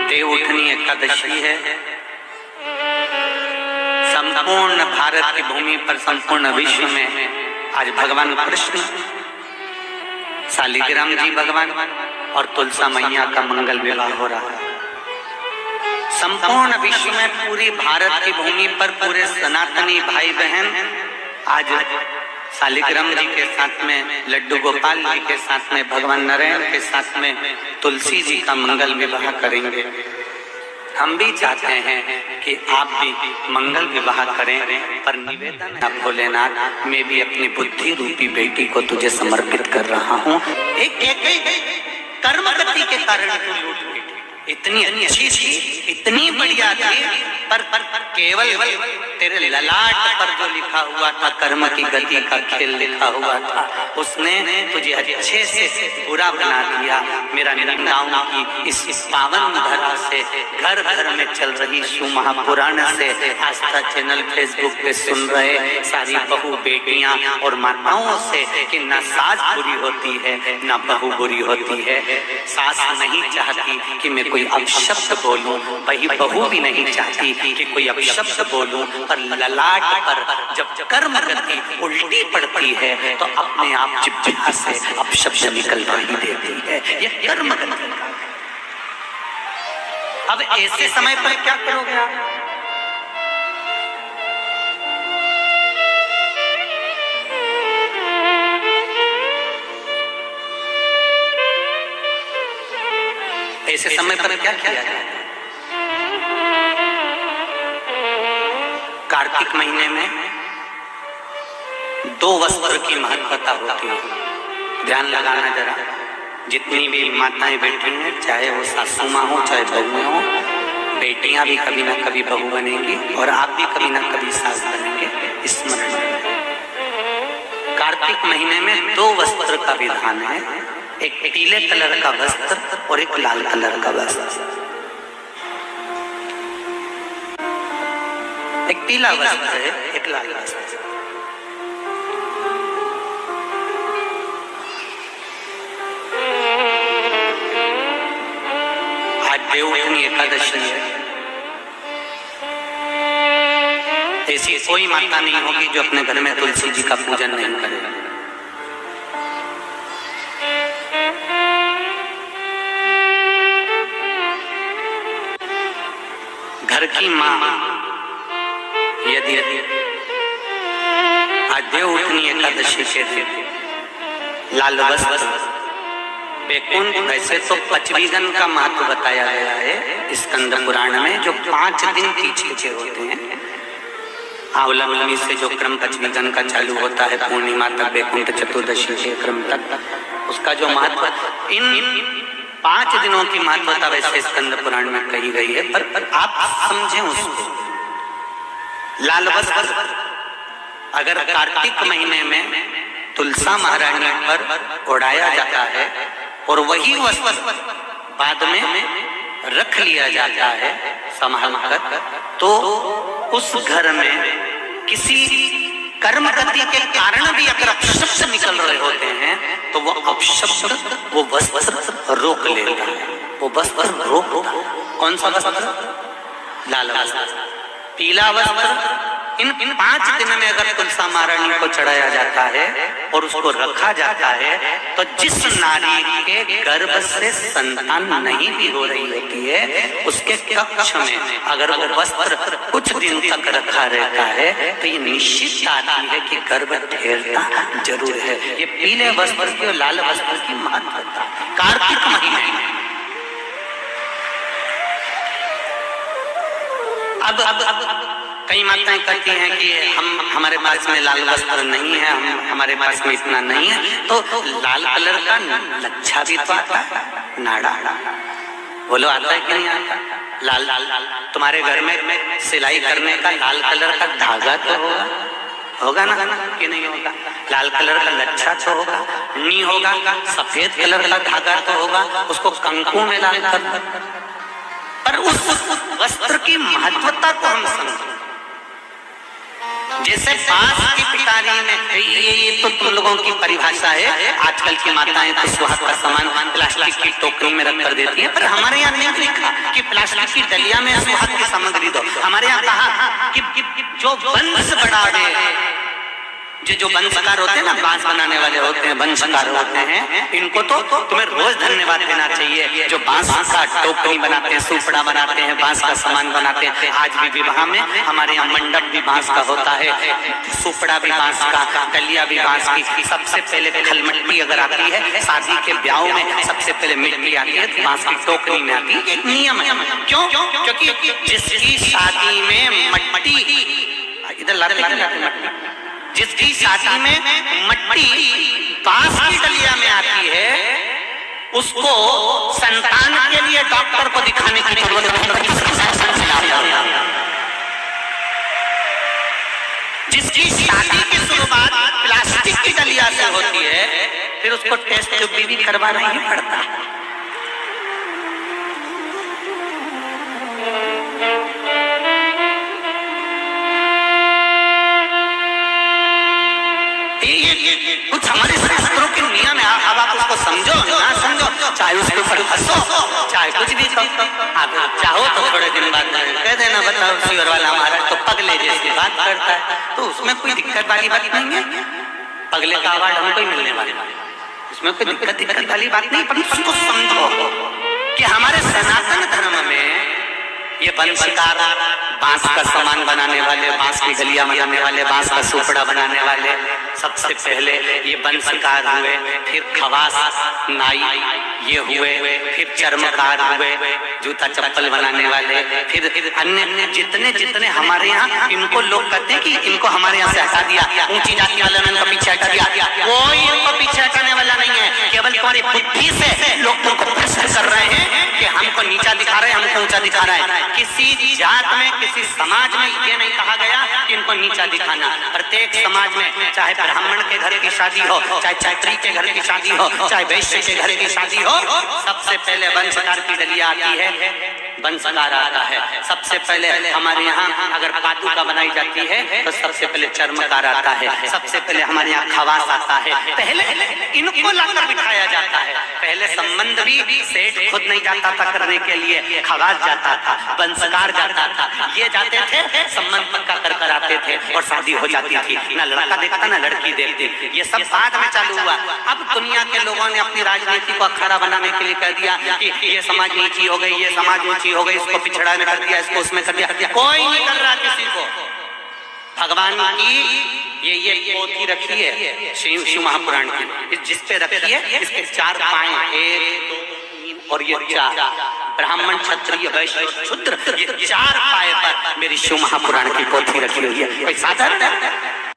देवउठनी एकादशी है। संपूर्ण भारत की भूमि पर, संपूर्ण विश्व में आज भगवान कृष्ण, शालिग्राम जी भगवान और तुलसा मैया का मंगल विवाह हो रहा है। संपूर्ण विश्व में, पूरी भारत की भूमि पर पूरे सनातनी भाई बहन आज शालिग्राम जी के साथ में, लड्डू गोपाल जी के साथ में, भगवान नारायण के साथ में तुलसी जी का मंगल विवाह करेंगे। हम भी चाहते हैं कि आप भी मंगल विवाह करें, पर निवेदन है भोलेनाथ, मैं भी अपनी बुद्धि रूपी बेटी को तुझे समर्पित कर रहा हूँ। एक कर्म गति के कारण तू लूट गई, इतनी अच्छी थी, इतनी बढ़िया थी, पर केवल तेरे ललाट पर जो लिखा हुआ था कर्म की गति का खेल लिखा हुआ था, उसने तुझे अच्छे से बुरा बना दिया। मेरा निंदाओं की इस पावन धरा से, घर घर में चल रही महापुराण से, आस्था चैनल फेसबुक पे सुन रहे सारी बहू बेटियां और माताओं से कि ना सास बुरी होती है ना बहू बुरी होती है। सास नहीं चाहती कि मैं कोई अपशब्द बोलूं, वही बहू भी नहीं चाहती कि कोई अपशब्द बोलूं, पर ललाट पर जब कर्म गति उल्टी पड़ती है तो अपने आप जिह्वा से अपशब्द निकल ही देती है। ये कर्म गति। अब ऐसे समय पर क्या करोगे आप? ऐसे समय पर क्या किया जाए? कार्तिक महीने में 2 वस्त्र की महत्वता होती है। ध्यान लगाना जरा, जितनी भी माताएं बैठी हैं, चाहे वो सासू माँ हो चाहे बहू हो, बेटियां भी कभी ना कभी बहू बनेंगी और आप भी कभी ना कभी सास बनेंगे, स्मरण रखें। कार्तिक महीने में 2 वस्त्र का विधान है, एक पीले कलर का वस्त्र और एक लाल कलर का वस्त्र। एक पीला वस्त्र है, एक लाल वस्त्र। आज देवउठनी एकादशी है। ऐसी कोई माता नहीं होगी जो अपने घर में तुलसी जी का पूजन नहीं करे। घर की माँ यदि आज देवउठनी एकादशी के दिन लाल वस्त्र, वैकुंठ, वैसे तो पचवीगन का महत्व बताया गया है स्कंद पुराण में, जो 5 दिन पीछे होते हैं। आंवला से जो क्रम पचवीगन का चालू होता है, पूर्णिमा तक, वैकुंठ चतुर्दशी के क्रम तक, उसका जो महत्व, इन 5 दिनों की महत्वता वैसे स्कंद पुराण में कही गई है, पर आप समझें उसको। लाल वस्त्र अगर कार्तिक महीने में तुलसा महारानी पर ओढ़ाया जाता है और वही वस्त्र बाद में रख लिया जाता है संभाल कर, तो उस घर में किसी कर्म गति के कारण भी अगर अपशब्द निकल रहे होते हैं तो वो अपशब्द वो वस्त्र रोक लेता है, वो वस्त्र रोकता है। कौन सा वस्त्र? लाल वस्त्र। पीला वस्त्र इन 5 दिन में अगर तुलसा महारानी को चढ़ाया जाता है और उसको रखा जाता है, तो जिस नारी के गर्भ से संतान नहीं भी हो रही होती है, उसके कक्ष में अगर वो वस्त्र कुछ दिन तक रखा रहता है तो ये निश्चित आती है कि गर्भ ठहरता जरूर है। ये पीले वस्त्र की और लाल वस्त्र की महत्वता कार्तिक महीने में। अब कई माताएं कहती हैं कि हमारे पास में लाल वस्त्र नहीं है, हमारे पास में इतना नहीं है, तो लाल कलर का लच्छा भी तो आता है, नाड़ा। बोलो आता है कि नहीं आता? लाल तुम्हारे घर में सिलाई करने का लाल कलर का धागा तो होगा ना कि नहीं होगा? लाल कलर का लच्छा तो होगा, नहीं होगा सफेद कलर का धागा तो होगा, उसको कंकु में लाल कर। पर उस वस्त्र की महत्वता को हम समझें। जैसे बांस की पिटारी में, ये तो तुम लोगों की परिभाषा है। आजकल की माताएं तो सुहाग का सामान प्लास्टिक की टोकरी में रख कर देती हैं, पर हमारे यहाँ नहीं लिखा कि प्लास्टिक की डलिया में सुहाग की सामग्री दो। हमारे यहाँ कहा कि जो वंश बढ़ावे, जो वंशकार होते हैं ना, बांस बनाने वाले होते हैं, वंशकार होते हैं, इनको तो तुम्हें रोज धन्यवाद देना चाहिए। जो बांस का टोकरी बनाते हैं, सुपड़ा बनाते हैं, बांस का सामान बनाते हैं। आज भी विवाह में हमारे यहाँ मंडप भी बांस का होता है, सुपड़ा भी बांस का, डलिया भी बांस की। सबसे पहले खलमट्टी अगर आती है शादी के ब्याह में, सबसे पहले मिट्टी आती है तो बांस की टोकरी में आती है। एक नियम है। क्यों? क्योंकि जिसकी शादी में मट्टी, इधर लाते मट्टी, जिसकी शादी में मट्टी बांस की डलिया में आती है, उसको संतान के लिए डॉक्टर को दिखाने की जरूरत नहीं। जिसकी शादी की शुरुआत प्लास्टिक की डलिया से होती है, फिर उसको टेस्ट भी करवाना ही पड़ता है। कुछ हमारे शास्त्रों के नियम है। अब आप उसको समझो ना समझो, चाहे उसके ऊपर हंसो, चाहे कुछ भी कहो। आप चाहो तो थोड़े दिन बाद कह देना, बताओ शिवर वाला महाराज तो पगले जैसी बात करता है, तो उसमें कोई दिक्कत वाली बात नहीं है। पगले का अवार्ड हमको ही मिलने वाला है, उसमें कोई दिक्कत वाली बात नहीं। पर उसको समझो कि हमारे सनातन धर्म में ये वंशकार, बांस का सामान बनाने वाले, बांस की डलिया बनाने वाले, बांस का सुपड़ा बनाने वाले, सबसे पहले ये वंशकार हुए, फिर खवास नाई ये हुए, फिर चर्मकार हुए, जूता चप्पल बनाने वाले, फिर अन्य जितने हमारे यहाँ, इनको लोग कहते हैं कि इनको हमारे यहाँ से हटा दिया, ऊंची जाति वाले ने इनको पीछे हटा दिया। कोई इनको पीछे हटाने वाला नहीं है। केवल तुम्हारी बुद्धि से लोग तुमको प्रश्न कर रहे हैं कि हमको नीचा दिखा रहे हैं, हमको ऊंचा दिखा रहा है। किसी जात में, किसी समाज में ये नहीं कहा गया कि इनको नीचा दिखाना। प्रत्येक समाज में, चाहे ब्राह्मण के घर की शादी हो, चाहे क्षत्रिय के घर की शादी हो, चाहे वैश्य के घर की शादी हो, सबसे पहले वंशकार की डलिया आती है, वंशकार आता है। सबसे पहले हमारे यहाँ अगर पादुका बनाई जाती है तो सबसे पहले चर्मकार आता है, सबसे पहले हमारे यहाँ खवास आता है। पहले इनको लाकर बिठाया जाता है। पहले संबंध भी सेठ खुद नहीं जाता था करने के लिए, खवास जाता था, वंशकार जाता था, ये जाते थे, संबंध पक्का कर आते थे और शादी हो जाती थी। ना लड़का देखता ना लड़की देखती। ये सब बाद में चालू हुआ। अब दुनिया के लोगों ने अपनी राजनीति को अखाड़ा बनाने के लिए कह दिया कि ये समाज नीची हो गई, ये समाज ऊंची हो गई, इसको पिछड़ा में कर दिया, इसको उसमें कर दिया। कोई नहीं कर रहा किसी को। भगवान की ये पोथी रखी है शिव महापुराण की, जिस पे रखी है, इसके 4 पाए, 1, 2, 3 और ये 4, ब्राह्मण क्षत्रिय वैश्य शूद्र, ये 4 पाए पर मेरी शिव महापुराण की पोथी रखी हुई है। कोई साधारण है?